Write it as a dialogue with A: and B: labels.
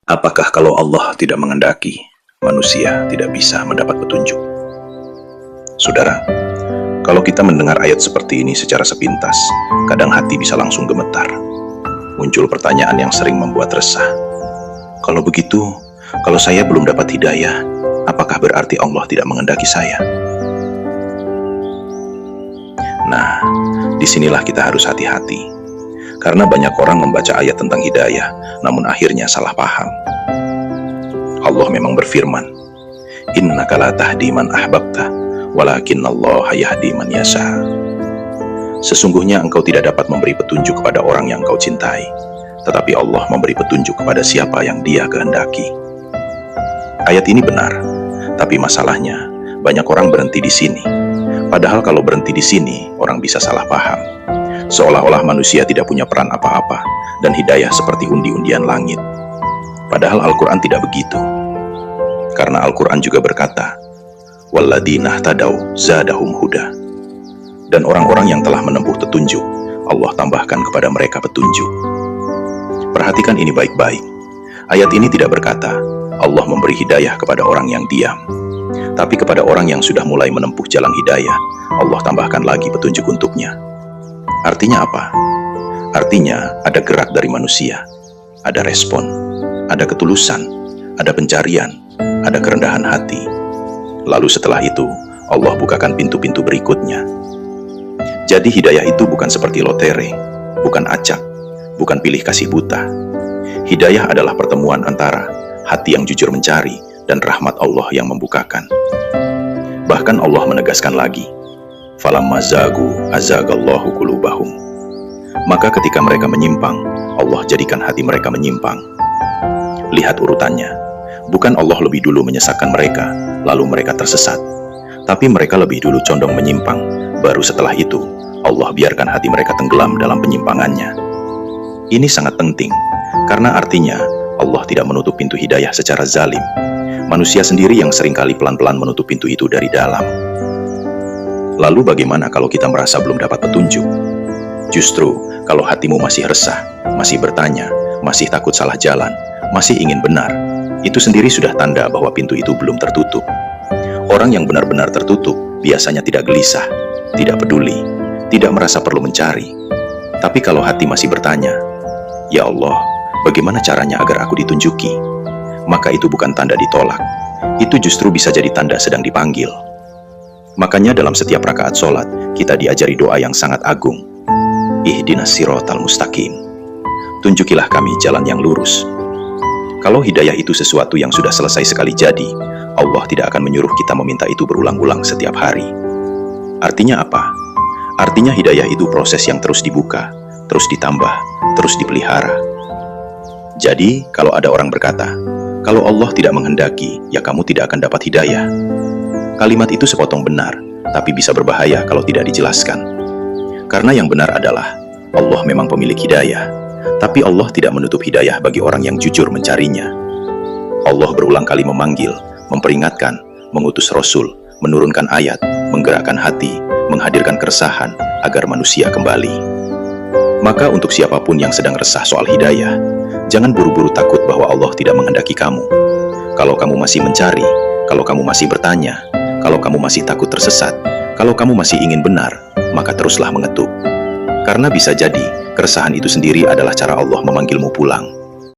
A: Apakah kalau Allah tidak mengendaki, manusia tidak bisa mendapat petunjuk? Saudara, kalau kita mendengar ayat seperti ini secara sepintas, kadang hati bisa langsung gemetar. Muncul pertanyaan yang sering membuat resah. Kalau begitu, kalau saya belum dapat hidayah, apakah berarti Allah tidak mengendaki saya? Nah, disinilah kita harus hati-hati. Karena banyak orang membaca ayat tentang hidayah, namun akhirnya salah paham. Allah memang berfirman, "Innaka la tahdi man ahbabta, walakinnallaha yahdi man yasha." Sesungguhnya engkau tidak dapat memberi petunjuk kepada orang yang engkau cintai, tetapi Allah memberi petunjuk kepada siapa yang Dia kehendaki. Ayat ini benar, tapi masalahnya banyak orang berhenti di sini. Padahal kalau berhenti di sini, orang bisa salah paham. Seolah-olah manusia tidak punya peran apa-apa, dan hidayah seperti undi-undian langit. Padahal Al-Quran tidak begitu. Karena Al-Quran juga berkata, "Walladzina ihtadaw zadahum huda." Dan orang-orang yang telah menempuh petunjuk, Allah tambahkan kepada mereka petunjuk. Perhatikan ini baik-baik. Ayat ini tidak berkata, Allah memberi hidayah kepada orang yang diam. Tapi kepada orang yang sudah mulai menempuh jalan hidayah, Allah tambahkan lagi petunjuk untuknya. Artinya apa? Artinya ada gerak dari manusia, ada respon, ada ketulusan, ada pencarian, ada kerendahan hati. Lalu setelah itu, Allah bukakan pintu-pintu berikutnya. Jadi hidayah itu bukan seperti lotere, bukan acak, bukan pilih kasih buta. Hidayah adalah pertemuan antara hati yang jujur mencari dan rahmat Allah yang membukakan. Bahkan Allah menegaskan lagi, "Falamma zagu azagallahu qulubahum." Maka ketika mereka menyimpang, Allah jadikan hati mereka menyimpang. Lihat urutannya. Bukan Allah lebih dulu menyesatkan mereka, lalu mereka tersesat. Tapi mereka lebih dulu condong menyimpang. Baru setelah itu, Allah biarkan hati mereka tenggelam dalam penyimpangannya. Ini sangat penting, karena artinya Allah tidak menutup pintu hidayah secara zalim. Manusia sendiri yang seringkali pelan-pelan menutup pintu itu dari dalam. Lalu bagaimana kalau kita merasa belum dapat petunjuk? Justru kalau hatimu masih resah, masih bertanya, masih takut salah jalan, masih ingin benar, itu sendiri sudah tanda bahwa pintu itu belum tertutup. Orang yang benar-benar tertutup biasanya tidak gelisah, tidak peduli, tidak merasa perlu mencari. Tapi kalau hati masih bertanya, "Ya Allah, bagaimana caranya agar aku ditunjuki?" Maka itu bukan tanda ditolak. Itu justru bisa jadi tanda sedang dipanggil. Makanya dalam setiap rakaat sholat, kita diajari doa yang sangat agung. Ihdinas siratal mustaqim. Tunjukilah kami jalan yang lurus. Kalau hidayah itu sesuatu yang sudah selesai sekali jadi, Allah tidak akan menyuruh kita meminta itu berulang-ulang setiap hari. Artinya apa? Artinya hidayah itu proses yang terus dibuka, terus ditambah, terus dipelihara. Jadi, kalau ada orang berkata, "Kalau Allah tidak menghendaki, ya kamu tidak akan dapat hidayah." Kalimat itu sepotong benar, tapi bisa berbahaya kalau tidak dijelaskan. Karena yang benar adalah, Allah memang pemilik hidayah, tapi Allah tidak menutup hidayah bagi orang yang jujur mencarinya. Allah berulang kali memanggil, memperingatkan, mengutus Rasul, menurunkan ayat, menggerakkan hati, menghadirkan keresahan, agar manusia kembali. Maka untuk siapapun yang sedang resah soal hidayah, jangan buru-buru takut bahwa Allah tidak menghendaki kamu. Kalau kamu masih mencari, kalau kamu masih bertanya, kalau kamu masih takut tersesat, kalau kamu masih ingin benar, maka teruslah mengetuk. Karena bisa jadi, keresahan itu sendiri adalah cara Allah memanggilmu pulang.